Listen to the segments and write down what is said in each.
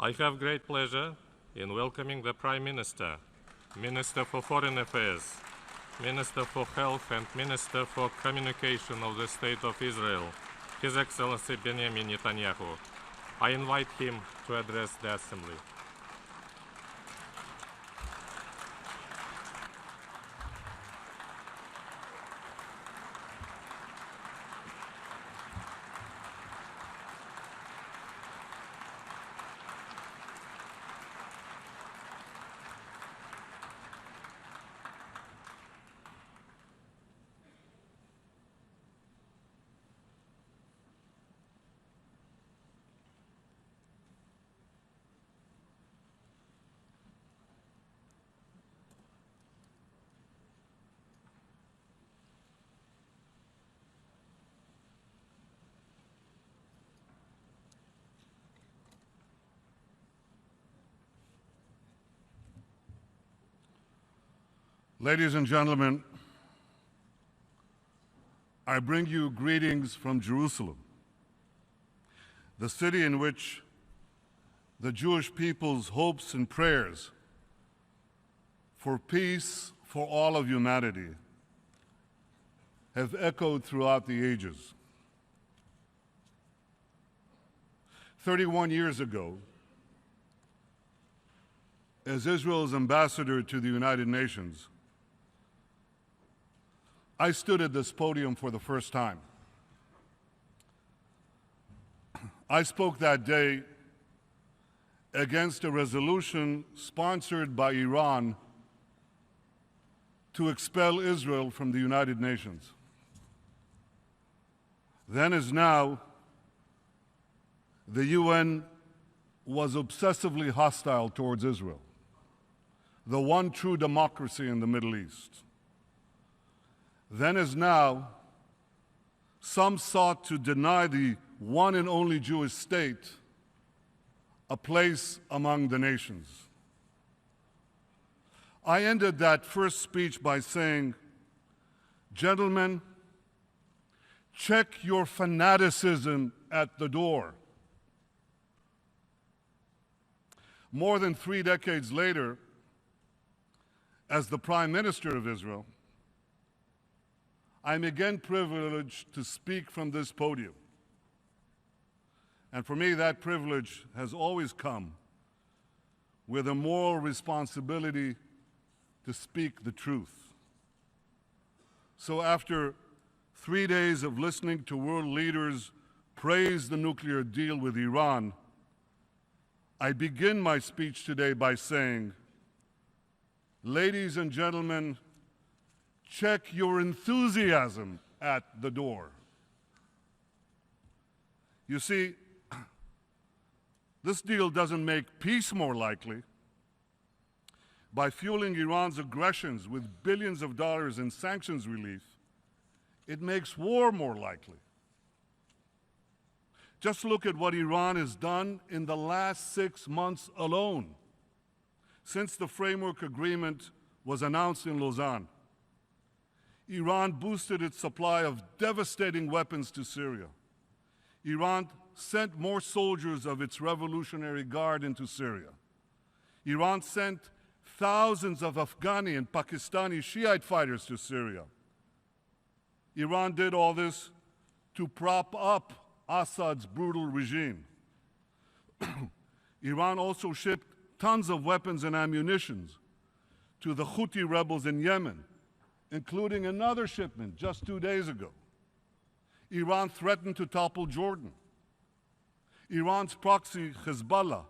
I have great pleasure in welcoming the Prime Minister, Minister for Foreign Affairs, Minister for Health and Minister for Communication of the State of Israel, His Excellency Benjamin Netanyhau. I invite him to address the Assembly. Ladies and gentlemen, I bring you greetings from Jerusalem, the city in which the Jewish people's hopes and prayers for peace for all of humanity have echoed throughout the ages. 31 years ago, as Israel's ambassador to the United Nations, I stood at this podium for the first time. I spoke that day against a resolution sponsored by Iran to expel Israel from the United Nations. Then as now, the UN was obsessively hostile towards Israel, the one true democracy in the Middle East. Then as now, some sought to deny the one and only Jewish state a place among the nations. I ended that first speech by saying, "Gentlemen, check your fanaticism at the door." More than 3 decades later, as the Prime Minister of Israel, I'm again privileged to speak from this podium. And for me, that privilege has always come with a moral responsibility to speak the truth. So after 3 days of listening to world leaders praise the nuclear deal with Iran, I begin my speech today by saying, ladies and gentlemen, check your enthusiasm at the door. You see, this deal doesn't make peace more likely. By fueling Iran's aggressions with billions of dollars in sanctions relief, it makes war more likely. Just look at what Iran has done in the last 6 months alone, since the framework agreement was announced in Lausanne. Iran boosted its supply of devastating weapons to Syria. Iran sent more soldiers of its Revolutionary Guard into Syria. Iran sent thousands of Afghani and Pakistani Shiite fighters to Syria. Iran did all this to prop up Assad's brutal regime. Iran also shipped tons of weapons and ammunition to the Houthi rebels in Yemen, including another shipment just 2 days ago. Iran threatened to topple Jordan. Iran's proxy, Hezbollah,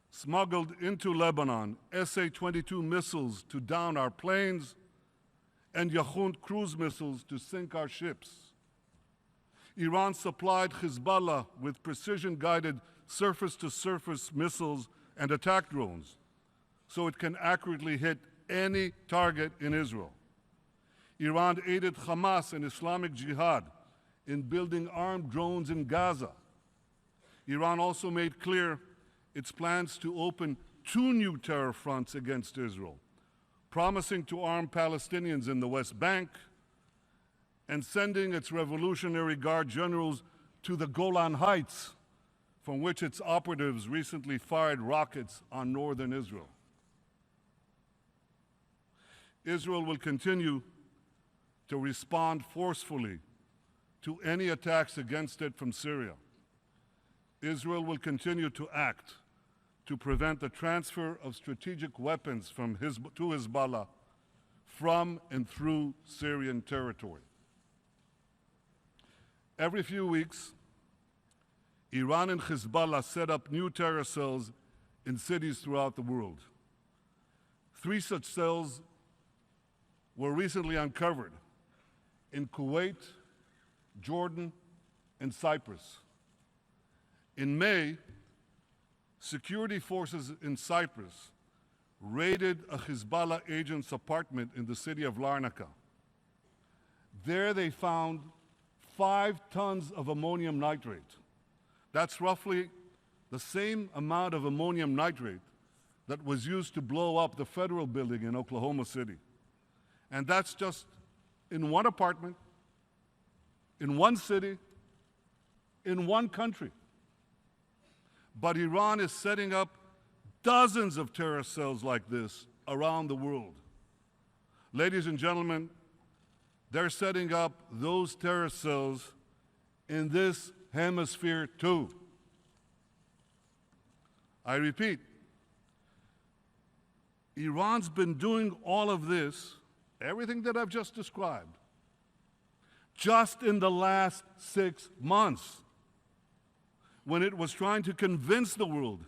smuggled into Lebanon SA-22 missiles to down our planes and Yahoun cruise missiles to sink our ships. Iran supplied Hezbollah with precision-guided surface-to-surface missiles and attack drones so it can accurately hit any target in Israel. Iran aided Hamas and Islamic Jihad in building armed drones in Gaza. Iran also made clear its plans to open 2 new terror fronts against Israel, promising to arm Palestinians in the West Bank and sending its Revolutionary Guard generals to the Golan Heights from which its operatives recently fired rockets on northern Israel. Israel will continue to respond forcefully to any attacks against it from Syria. Israel will continue to act to prevent the transfer of strategic weapons to Hezbollah from and through Syrian territory. Every few weeks, Iran and Hezbollah set up new terror cells in cities throughout the world. 3 such cells were recently uncovered in Kuwait, Jordan, and Cyprus. In May, security forces in Cyprus raided a Hezbollah agent's apartment in the city of Larnaca. There they found 5 tons of ammonium nitrate. That's roughly the same amount of ammonium nitrate that was used to blow up the federal building in Oklahoma City. And that's just in one apartment, in one city, in one country. But Iran is setting up dozens of terror cells like this around the world. Ladies and gentlemen, they're setting up those terror cells in this hemisphere too. I repeat, Iran's been doing all of this, everything that I've just described, just in the last 6 months, when it was trying to convince the world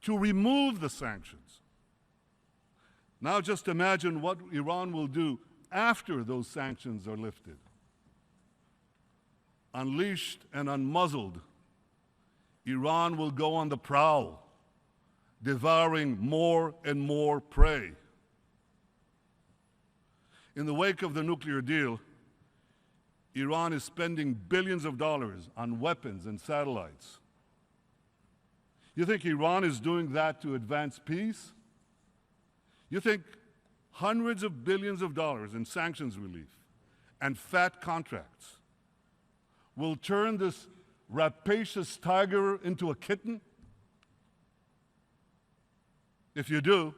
to remove the sanctions. Now just imagine what Iran will do after those sanctions are lifted. Unleashed and unmuzzled, Iran will go on the prowl, devouring more and more prey. In the wake of the nuclear deal, Iran is spending billions of dollars on weapons and satellites. You think Iran is doing that to advance peace? You think hundreds of billions of dollars in sanctions relief and fat contracts will turn this rapacious tiger into a kitten? If you do,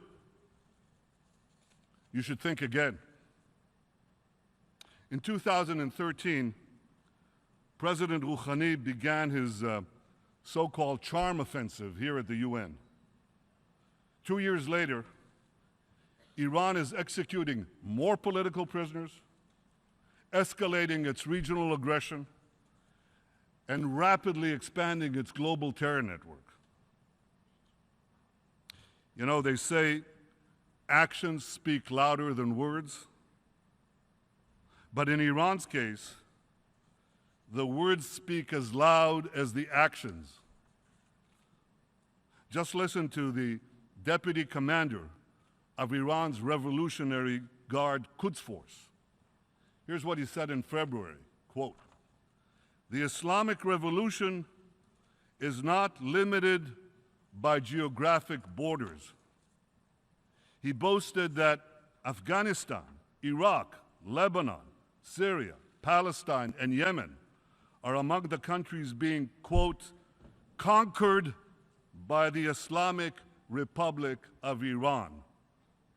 you should think again. In 2013, President Rouhani began his so-called charm offensive here at the UN. 2 years later, Iran is executing more political prisoners, escalating its regional aggression, and rapidly expanding its global terror network. You know, they say actions speak louder than words. But in Iran's case, the words speak as loud as the actions. Just listen to the deputy commander of Iran's Revolutionary Guard Quds Force. Here's what he said in February, quote, "The Islamic Revolution is not limited by geographic borders." He boasted that Afghanistan, Iraq, Lebanon, Syria, Palestine, and Yemen are among the countries being, quote, "conquered by the Islamic Republic of Iran,"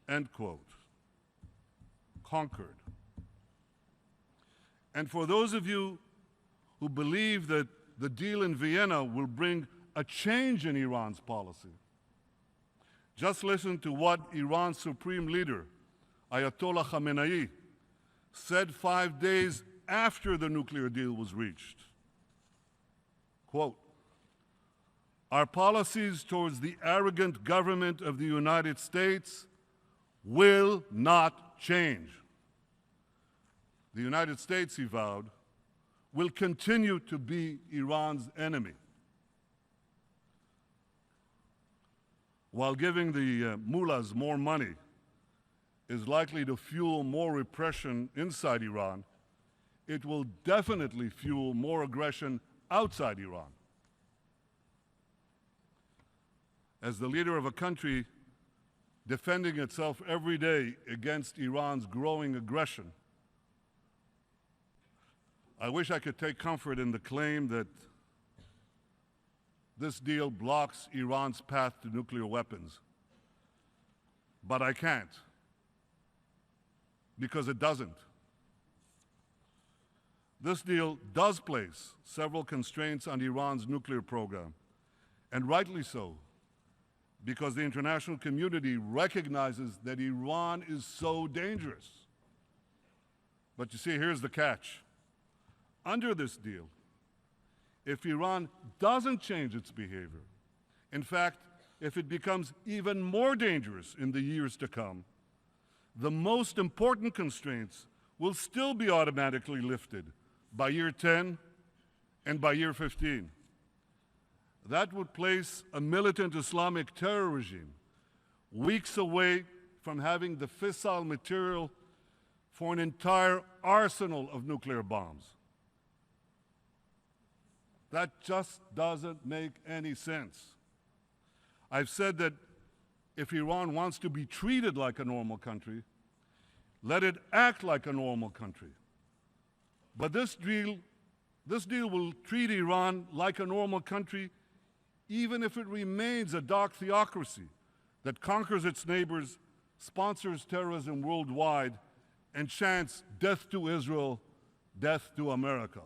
end quote. Conquered. And for those of you who believe that the deal in Vienna will bring a change in Iran's policy, just listen to what Iran's supreme leader, Ayatollah Khamenei, said 5 days after the nuclear deal was reached. Quote, "Our policies towards the arrogant government of the United States will not change. The United States," he vowed, "will continue to be Iran's enemy." While giving the mullahs more money is likely to fuel more repression inside Iran, it will definitely fuel more aggression outside Iran. As the leader of a country defending itself every day against Iran's growing aggression, I wish I could take comfort in the claim that this deal blocks Iran's path to nuclear weapons. But I can't, because it doesn't. This deal does place several constraints on Iran's nuclear program, and rightly so, because the international community recognizes that Iran is so dangerous. But you see, here's the catch. Under this deal, if Iran doesn't change its behavior, in fact, if it becomes even more dangerous in the years to come, the most important constraints will still be automatically lifted by year 10 and by year 15. That would place a militant Islamic terror regime weeks away from having the fissile material for an entire arsenal of nuclear bombs. That just doesn't make any sense. I've said that if Iran wants to be treated like a normal country, let it act like a normal country. But this deal will treat Iran like a normal country even if it remains a dark theocracy that conquers its neighbors, sponsors terrorism worldwide, and chants death to Israel, death to America.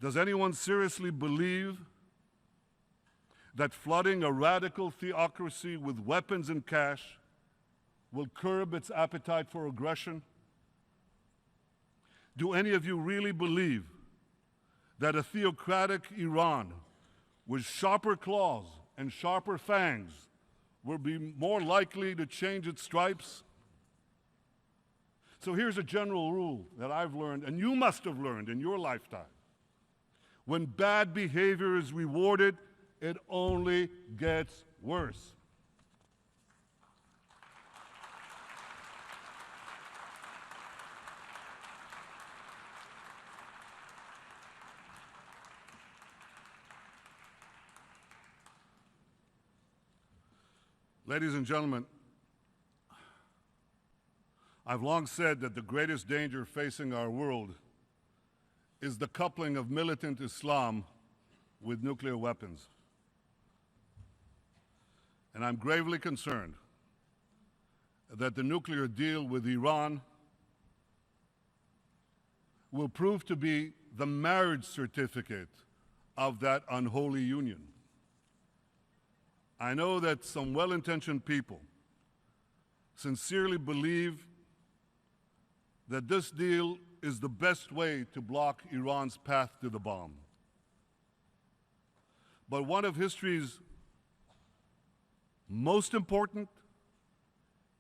Does anyone seriously believe that flooding a radical theocracy with weapons and cash will curb its appetite for aggression? Do any of you really believe that a theocratic Iran with sharper claws and sharper fangs will be more likely to change its stripes? So here's a general rule that I've learned, and you must have learned in your lifetime. When bad behavior is rewarded, it only gets worse. Ladies and gentlemen, I've long said that the greatest danger facing our world is the coupling of militant Islam with nuclear weapons. And I'm gravely concerned that the nuclear deal with Iran will prove to be the marriage certificate of that unholy union. I know that some well-intentioned people sincerely believe that this deal is the best way to block Iran's path to the bomb. But one of history's most important,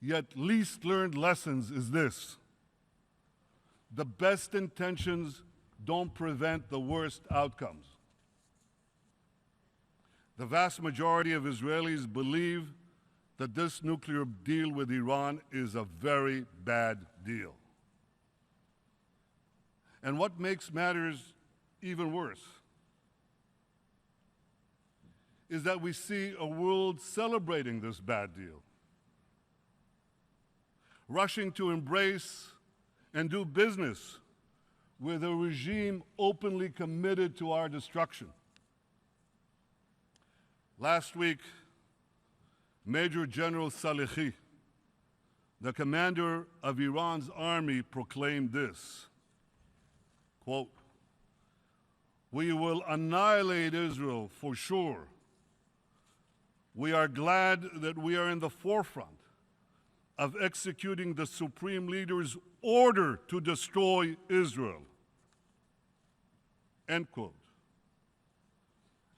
yet least learned lessons is this: the best intentions don't prevent the worst outcomes. The vast majority of Israelis believe that this nuclear deal with Iran is a very bad deal. And what makes matters even worse is that we see a world celebrating this bad deal, rushing to embrace and do business with a regime openly committed to our destruction. Last week, Major General Salehi, the commander of Iran's army, proclaimed this, quote, "We will annihilate Israel for sure. We are glad that we are in the forefront of executing the Supreme Leader's order to destroy Israel." End quote.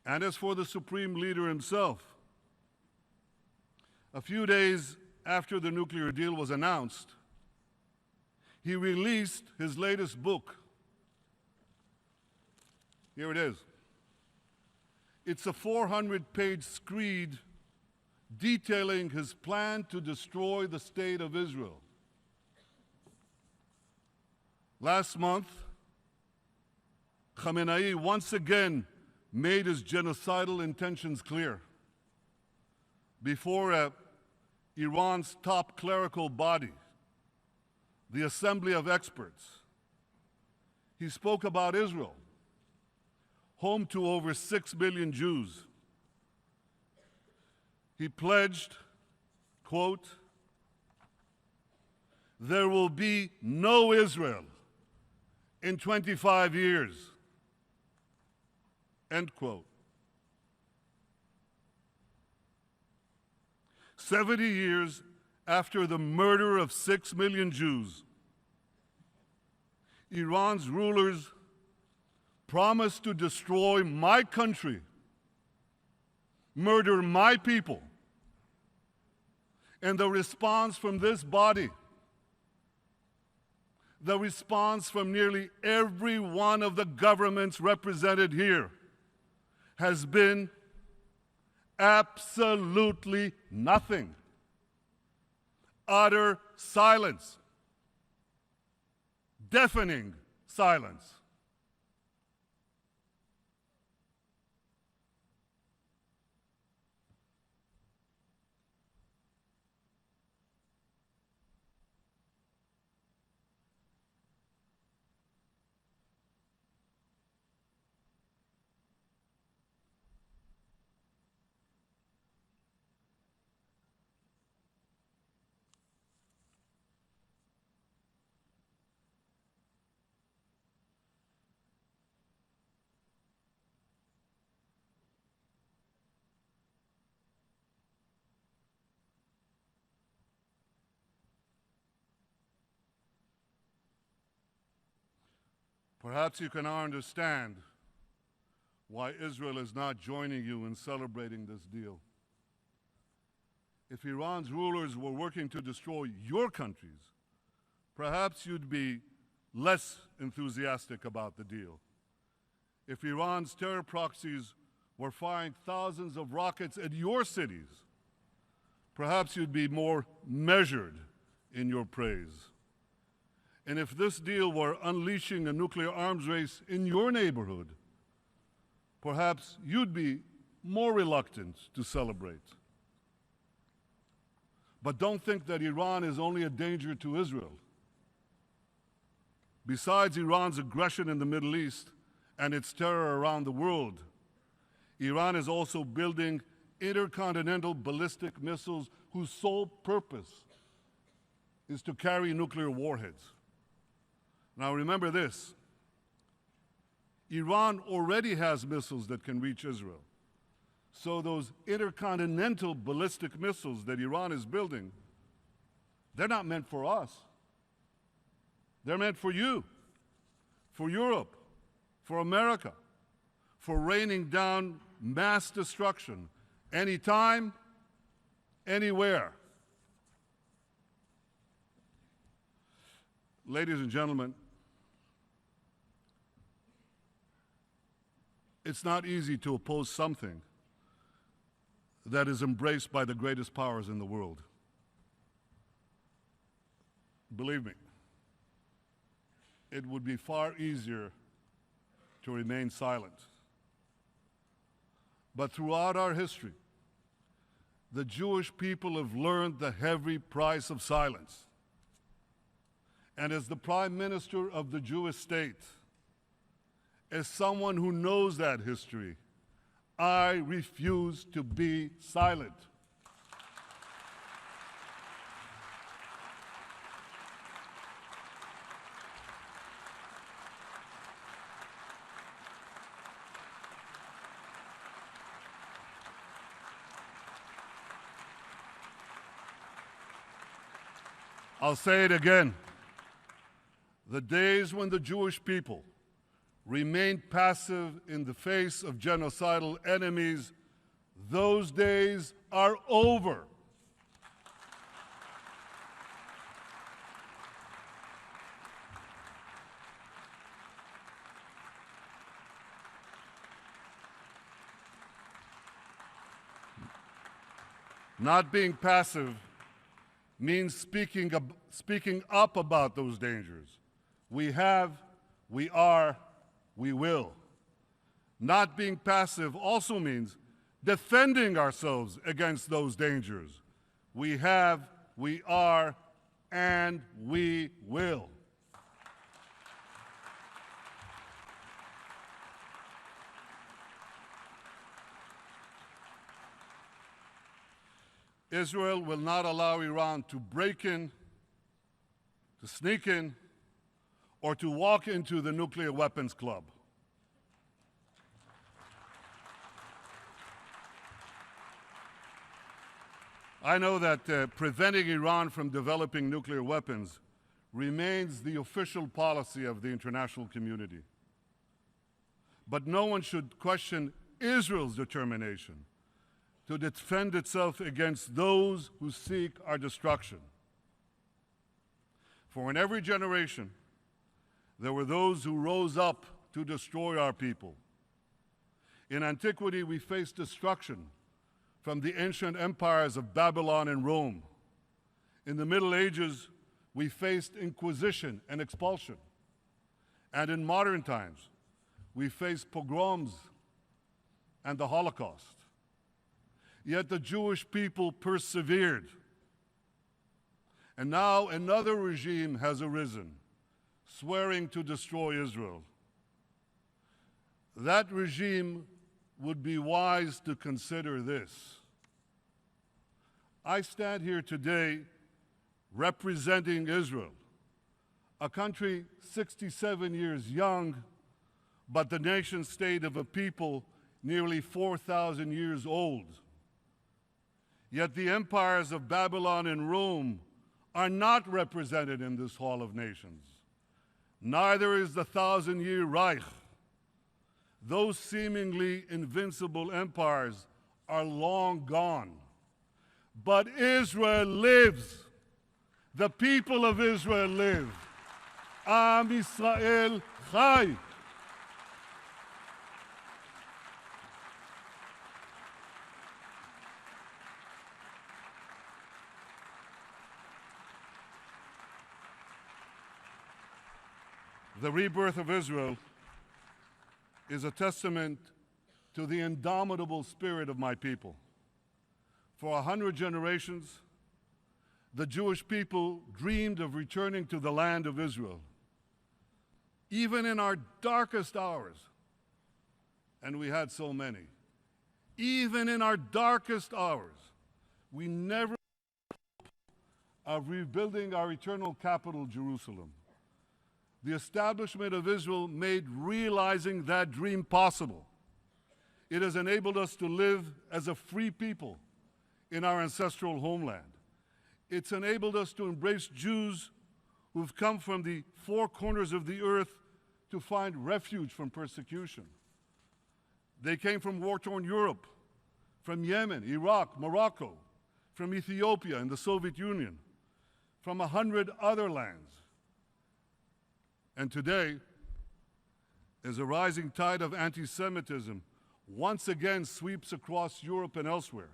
And as for the Supreme Leader himself, a few days after the nuclear deal was announced, he released his latest book. Here it is. It's a 400-page screed detailing his plan to destroy the state of Israel. Last month, Khamenei once again made his genocidal intentions clear before Iran's top clerical body, the Assembly of Experts. He spoke about Israel, home to over 6 million Jews. He pledged, quote, "There will be no Israel in 25 years," end quote. 70 years after the murder of 6 million Jews, Iran's rulers promised to destroy my country, murder my people. And the response from this body, the response from nearly every one of the governments represented here, has been absolutely nothing. Utter silence. Deafening silence. Perhaps you can now understand why Israel is not joining you in celebrating this deal. If Iran's rulers were working to destroy your countries, perhaps you'd be less enthusiastic about the deal. If Iran's terror proxies were firing thousands of rockets at your cities, perhaps you'd be more measured in your praise. And if this deal were unleashing a nuclear arms race in your neighborhood, perhaps you'd be more reluctant to celebrate. But don't think that Iran is only a danger to Israel. Besides Iran's aggression in the Middle East and its terror around the world, Iran is also building intercontinental ballistic missiles whose sole purpose is to carry nuclear warheads. Now remember this, Iran already has missiles that can reach Israel. So those intercontinental ballistic missiles that Iran is building, they're not meant for us. They're meant for you, for Europe, for America, for raining down mass destruction anytime, anywhere. Ladies and gentlemen, it's not easy to oppose something that is embraced by the greatest powers in the world. Believe me, it would be far easier to remain silent. But throughout our history, the Jewish people have learned the heavy price of silence. And as the Prime Minister of the Jewish state, as someone who knows that history, I refuse to be silent. I'll say it again. The days when the Jewish people remained passive in the face of genocidal enemies, those days are over. Not being passive means speaking up about those dangers. We have, we are, we will. Not being passive also means defending ourselves against those dangers. We have, we are, and we will. Israel will not allow Iran to break in, to sneak in, or to walk into the nuclear weapons club. I know that preventing Iran from developing nuclear weapons remains the official policy of the international community. But no one should question Israel's determination to defend itself against those who seek our destruction. For in every generation, there were those who rose up to destroy our people. In antiquity, we faced destruction from the ancient empires of Babylon and Rome. In the Middle Ages, we faced inquisition and expulsion. And in modern times, we face pogroms and the Holocaust. Yet the Jewish people persevered. And now another regime has arisen, swearing to destroy Israel. That regime would be wise to consider this. I stand here today representing Israel, a country 67 years young, but the nation state of a people nearly 4,000 years old. Yet the empires of Babylon and Rome are not represented in this Hall of Nations. Neither is the thousand-year Reich. Those seemingly invincible empires are long gone. But Israel lives. The people of Israel live. Am Yisrael Chai. The rebirth of Israel is a testament to the indomitable spirit of my people. For 100 generations, the Jewish people dreamed of returning to the land of Israel. Even in our darkest hours, and we had so many, even in our darkest hours, we never of rebuilding our eternal capital, Jerusalem. The establishment of Israel made realizing that dream possible. It has enabled us to live as a free people in our ancestral homeland. It's enabled us to embrace Jews who've come from the four corners of the earth to find refuge from persecution. They came from war-torn Europe, from Yemen, Iraq, Morocco, from Ethiopia and the Soviet Union, from 100 other lands. And today, as a rising tide of anti-Semitism once again sweeps across Europe and elsewhere,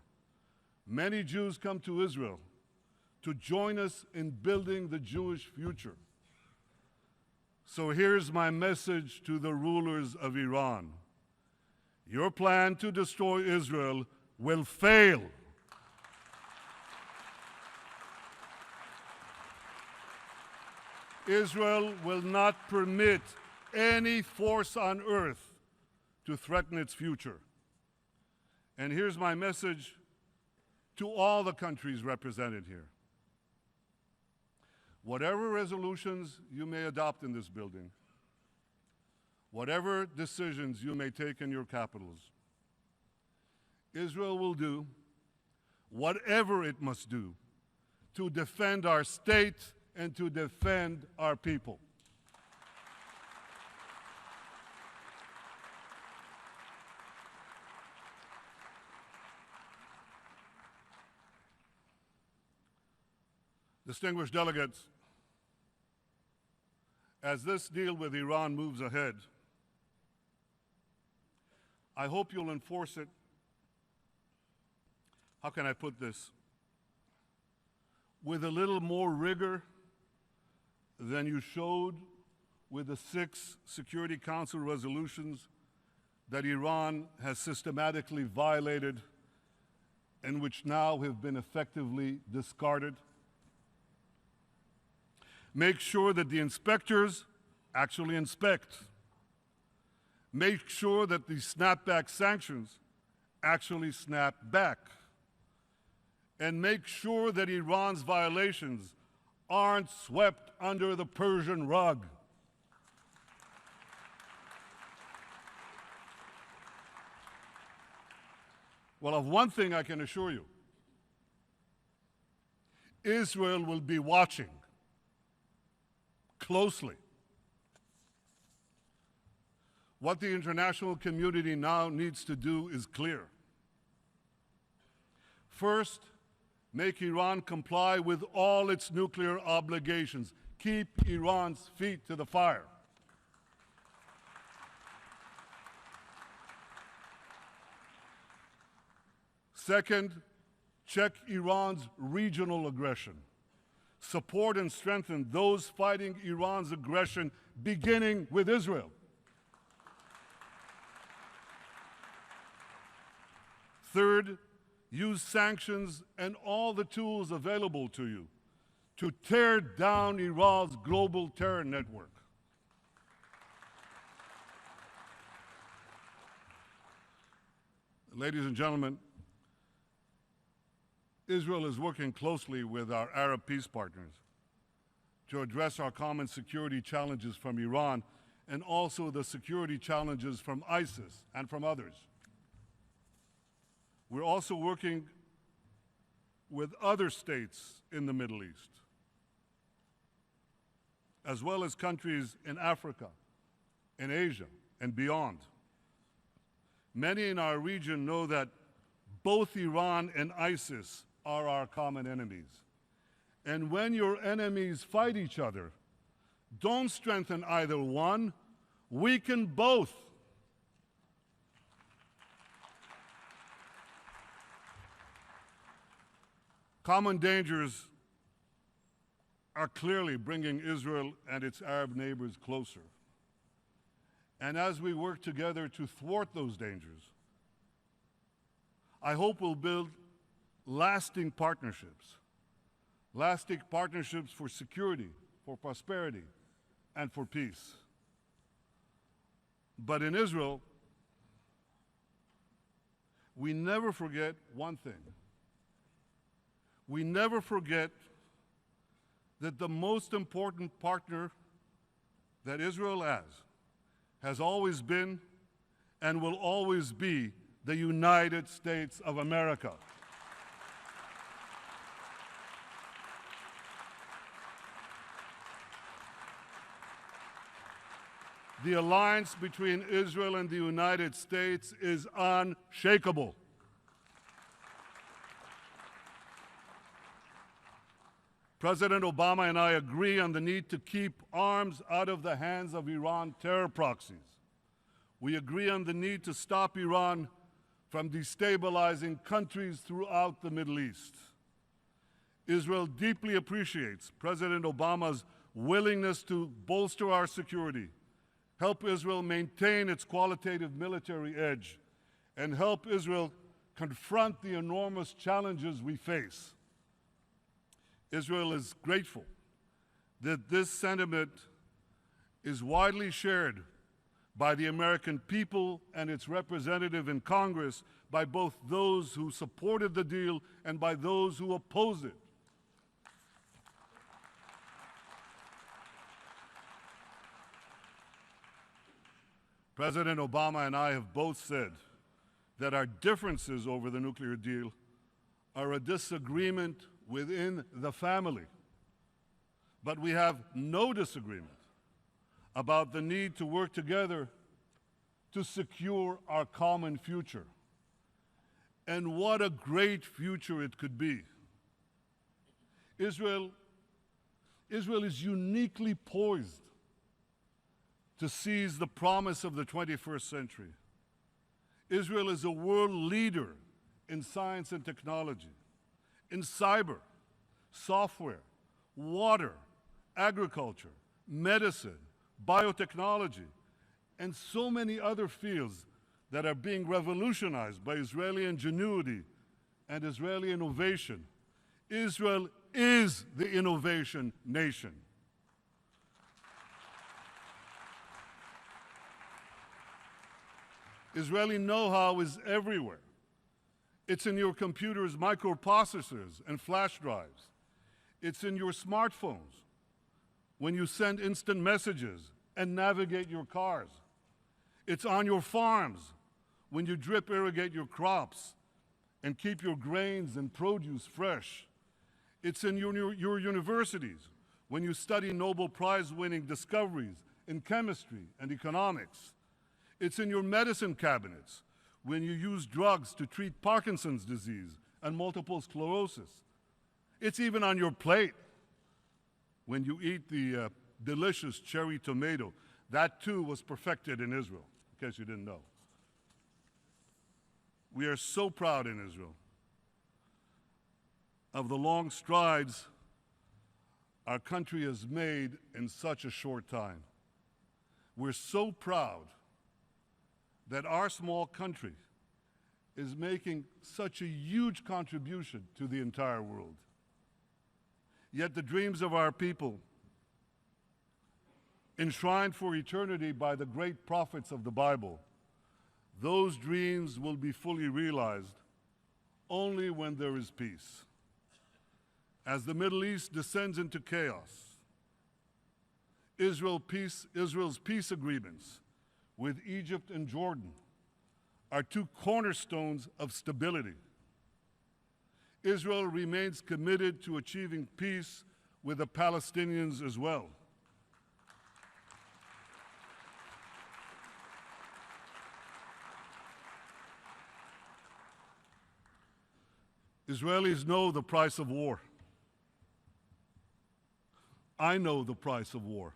many Jews come to Israel to join us in building the Jewish future. So here's my message to the rulers of Iran. Your plan to destroy Israel will fail. Israel will not permit any force on earth to threaten its future. And here's my message to all the countries represented here. Whatever resolutions you may adopt in this building, whatever decisions you may take in your capitals, Israel will do whatever it must do to defend our state and to defend our people. Distinguished delegates, as this deal with Iran moves ahead, I hope you'll enforce it. How can I put this? With a little more rigor than you showed with the 6 Security Council resolutions that Iran has systematically violated and which now have been effectively discarded. Make sure that the inspectors actually inspect. Make sure that the snapback sanctions actually snap back. and make sure that Iran's violations aren't swept under the Persian rug. Well, of one thing I can assure you, Israel will be watching closely. What the international community now needs to do is clear. First, make Iran comply with all its nuclear obligations. Keep Iran's feet to the fire. Second, check Iran's regional aggression. Support and strengthen those fighting Iran's aggression, beginning with Israel. Third, use sanctions and all the tools available to you to tear down Iran's global terror network. Ladies and gentlemen, Israel is working closely with our Arab peace partners to address our common security challenges from Iran and also the security challenges from ISIS and from others. We're also working with other states in the Middle East, as well as countries in Africa, in Asia, and beyond. Many in our region know that both Iran and ISIS are our common enemies. And when your enemies fight each other, don't strengthen either one, weaken both. Common dangers are clearly bringing Israel and its Arab neighbors closer. And as we work together to thwart those dangers, I hope we'll build lasting partnerships for security, for prosperity, and for peace. But in Israel, we never forget one thing. We never forget that the most important partner that Israel has always been and will always be the United States of America. The alliance between Israel and the United States is unshakable. President Obama and I agree on the need to keep arms out of the hands of Iran terror proxies. We agree on the need to stop Iran from destabilizing countries throughout the Middle East. Israel deeply appreciates President Obama's willingness to bolster our security, help Israel maintain its qualitative military edge, and help Israel confront the enormous challenges we face. Israel is grateful that this sentiment is widely shared by the American people and its representative in Congress, by both those who supported the deal and by those who oppose it. President Obama and I have both said that our differences over the nuclear deal are a disagreement within the family. But we have no disagreement about the need to work together to secure our common future. And what a great future it could be. Israel is uniquely poised to seize the promise of the 21st century. Israel is a world leader in science and technology, in cyber, software, water, agriculture, medicine, biotechnology, and so many other fields that are being revolutionized by Israeli ingenuity and Israeli innovation. Israel is the innovation nation. Israeli know-how is everywhere. It's in your computer's microprocessors and flash drives. It's in your smartphones when you send instant messages and navigate your cars. It's on your farms when you drip irrigate your crops and keep your grains and produce fresh. It's in your universities when you study Nobel Prize-winning discoveries in chemistry and economics. It's in your medicine cabinets when you use drugs to treat Parkinson's disease and multiple sclerosis. It's even on your plate when you eat the delicious cherry tomato. That too was perfected in Israel, in case you didn't know. We are so proud in Israel of the long strides our country has made in such a short time. We're so proud that our small country is making such a huge contribution to the entire world. Yet the dreams of our people, enshrined for eternity by the great prophets of the Bible, those dreams will be fully realized only when there is peace. As the Middle East descends into chaos, Israel's peace agreements with Egypt and Jordan are two cornerstones of stability. Israel remains committed to achieving peace with the Palestinians as well. Israelis know the price of war. I know the price of war.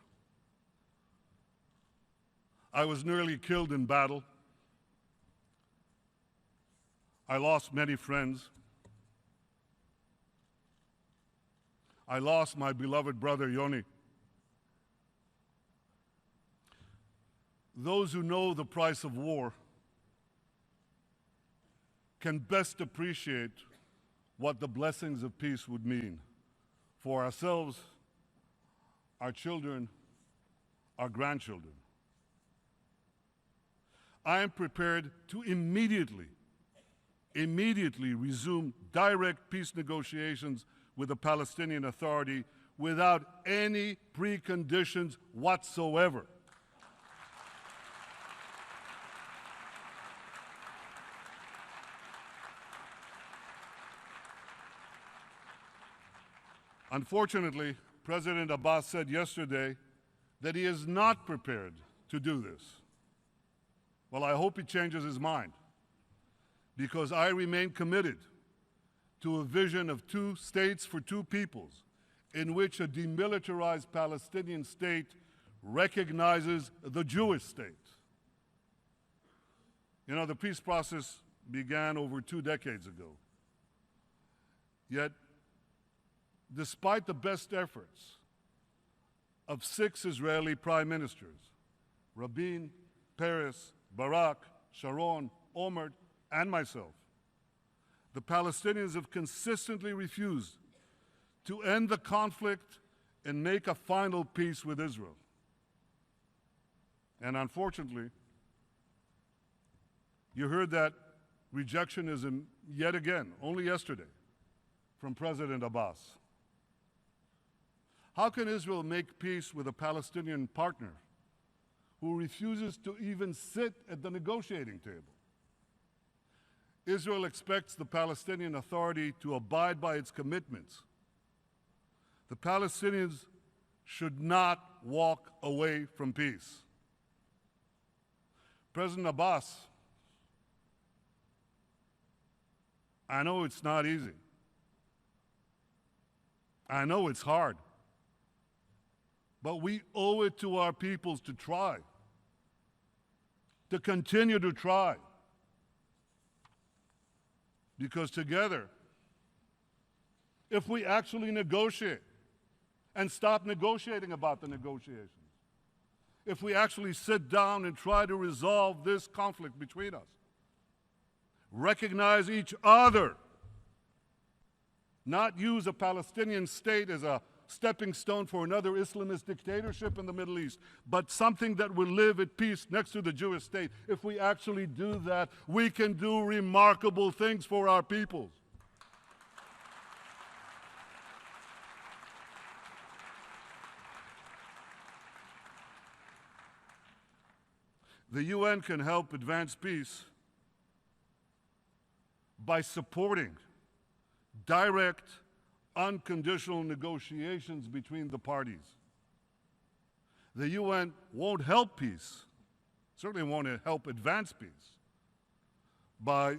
I was nearly killed in battle. I lost many friends. I lost my beloved brother Yoni. Those who know the price of war can best appreciate what the blessings of peace would mean for ourselves, our children, our grandchildren. I am prepared to immediately resume direct peace negotiations with the Palestinian Authority without any preconditions whatsoever. Unfortunately, President Abbas said yesterday that he is not prepared to do this. Well, I hope he changes his mind, because I remain committed to a vision of 2 states for 2 peoples, in which a demilitarized Palestinian state recognizes the Jewish state. You know, the peace process began over 2 decades ago. Yet, despite the best efforts of 6 Israeli prime ministers, Rabin, Peres, Barak, Sharon, Omar, and myself, the Palestinians have consistently refused to end the conflict and make a final peace with Israel. And unfortunately, you heard that rejectionism yet again, only yesterday, from President Abbas. How can Israel make peace with a Palestinian partner who refuses to even sit at the negotiating table? Israel expects the Palestinian Authority to abide by its commitments. The Palestinians should not walk away from peace. President Abbas, I know it's not easy. I know it's hard. But we owe it to our peoples to try, to continue to try. Because together, if we actually negotiate and stop negotiating about the negotiations, if we actually sit down and try to resolve this conflict between us, recognize each other, not use a Palestinian state as a stepping stone for another Islamist dictatorship in the Middle East, but something that will live at peace next to the Jewish state. If we actually do that, we can do remarkable things for our peoples. The UN can help advance peace by supporting direct, unconditional negotiations between the parties. The UN won't help peace, certainly won't help advance peace, by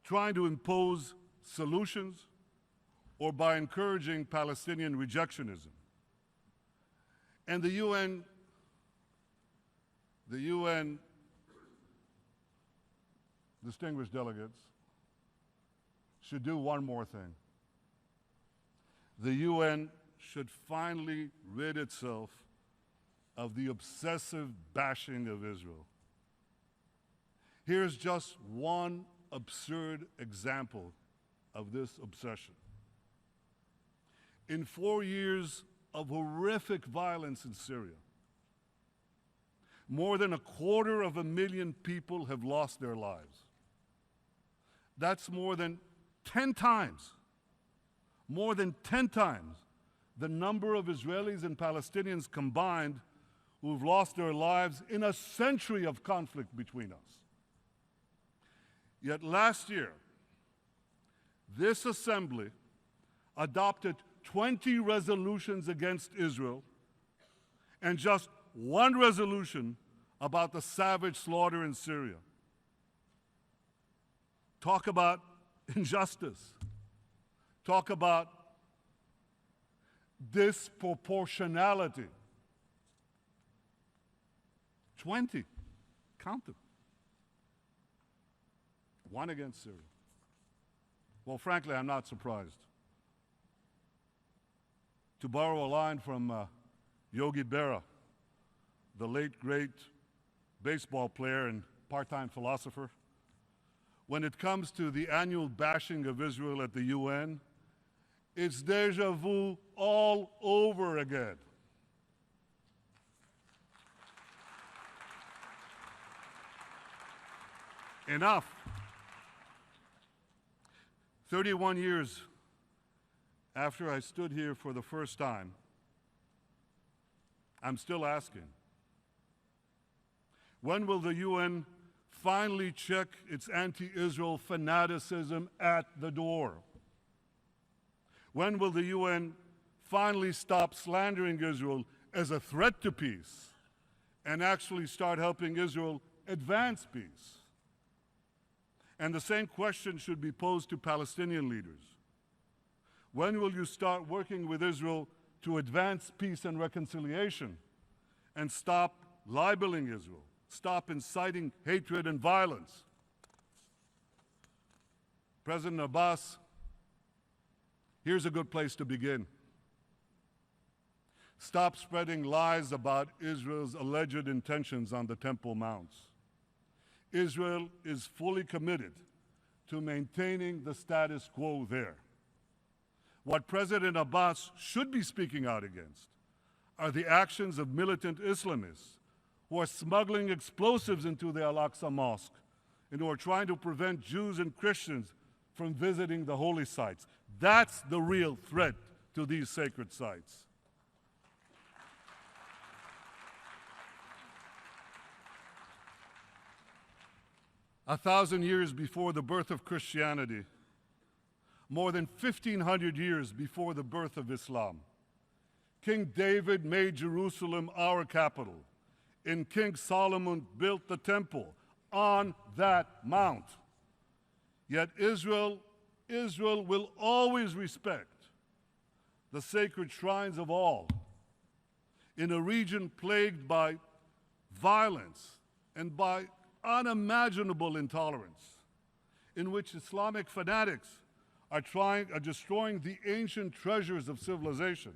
trying to impose solutions or by encouraging Palestinian rejectionism. And the UN distinguished delegates should do one more thing. The UN should finally rid itself of the obsessive bashing of Israel. Here's just one absurd example of this obsession. In 4 years of horrific violence in Syria, more than 250,000 people have lost their lives. That's more than 10 times the number of Israelis and Palestinians combined who've lost their lives in a century of conflict between us. Yet last year, this assembly adopted 20 resolutions against Israel and just one resolution about the savage slaughter in Syria. Talk about injustice. Talk about disproportionality. 20. Count them. One against Syria. Well, frankly, I'm not surprised. To borrow a line from Yogi Berra, the late, great baseball player and part-time philosopher, when it comes to the annual bashing of Israel at the UN, it's déjà vu all over again. Enough. 31 years after I stood here for the first time, I'm still asking, when will the UN finally check its anti-Israel fanaticism at the door? When will the UN finally stop slandering Israel as a threat to peace and actually start helping Israel advance peace? And the same question should be posed to Palestinian leaders. When will you start working with Israel to advance peace and reconciliation and stop libeling Israel, stop inciting hatred and violence? President Abbas, here's a good place to begin. Stop spreading lies about Israel's alleged intentions on the Temple Mounts. Israel is fully committed to maintaining the status quo there. What President Abbas should be speaking out against are the actions of militant Islamists who are smuggling explosives into the Al-Aqsa Mosque and who are trying to prevent Jews and Christians from visiting the holy sites. That's the real threat to these sacred sites. A 1,000 years before the birth of Christianity, more than 1,500 years before the birth of Islam, King David made Jerusalem our capital, and King Solomon built the temple on that mount. Yet Israel will always respect the sacred shrines of all in a region plagued by violence and by unimaginable intolerance, in which Islamic fanatics are destroying the ancient treasures of civilization.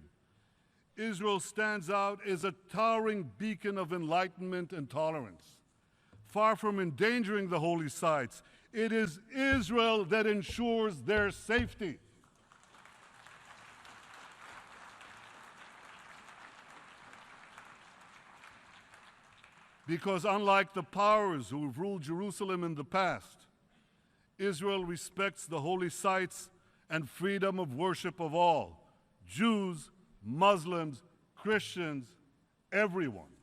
Israel stands out as a towering beacon of enlightenment and tolerance. Far from endangering the holy sites, it is Israel that ensures their safety. Because unlike the powers who have ruled Jerusalem in the past, Israel respects the holy sites and freedom of worship of all, Jews, Muslims, Christians, everyone.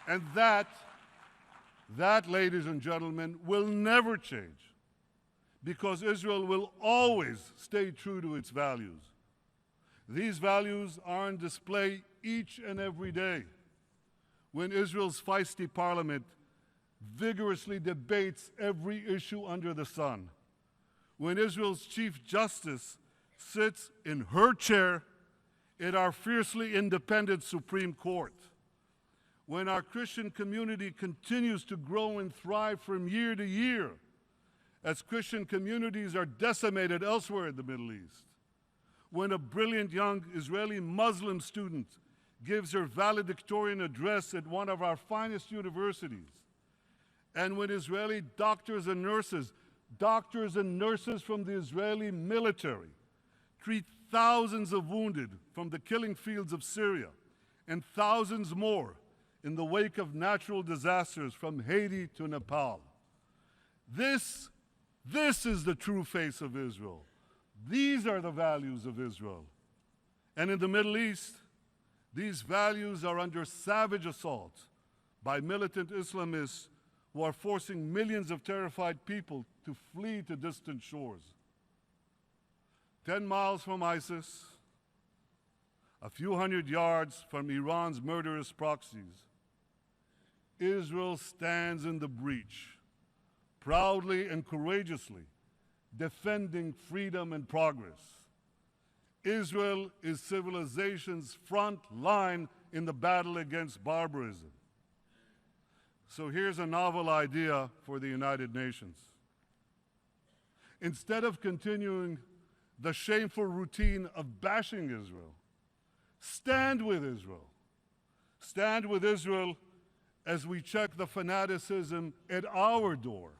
And that, ladies and gentlemen, will never change, because Israel will always stay true to its values. These values are on display each and every day when Israel's feisty parliament vigorously debates every issue under the sun, when Israel's Chief Justice sits in her chair in our fiercely independent Supreme Court, when our Christian community continues to grow and thrive from year to year as Christian communities are decimated elsewhere in the Middle East, when a brilliant young Israeli Muslim student gives her valedictorian address at one of our finest universities, and when Israeli doctors and nurses from the Israeli military treat thousands of wounded from the killing fields of Syria and thousands more in the wake of natural disasters from Haiti to Nepal. This is the true face of Israel. These are the values of Israel. And in the Middle East, these values are under savage assault by militant Islamists who are forcing millions of terrified people to flee to distant shores. 10 miles from ISIS, a few hundred yards from Iran's murderous proxies, Israel stands in the breach, proudly and courageously defending freedom and progress. Israel is civilization's front line in the battle against barbarism. So here's a novel idea for the United Nations. Instead of continuing the shameful routine of bashing Israel, stand with Israel. Stand with Israel as we check the fanaticism at our door.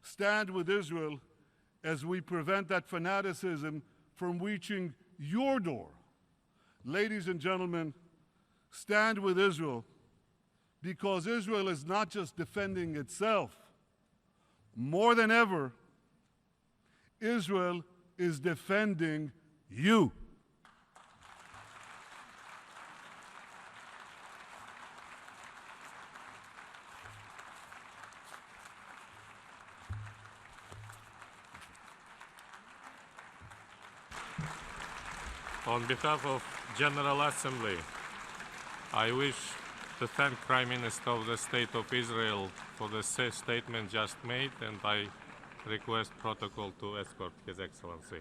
Stand with Israel as we prevent that fanaticism from reaching your door. Ladies and gentlemen, stand with Israel, because Israel is not just defending itself. More than ever, Israel is defending you. On behalf of General Assembly, I wish to thank Prime Minister of the State of Israel for the statement just made, and I request protocol to escort His Excellency.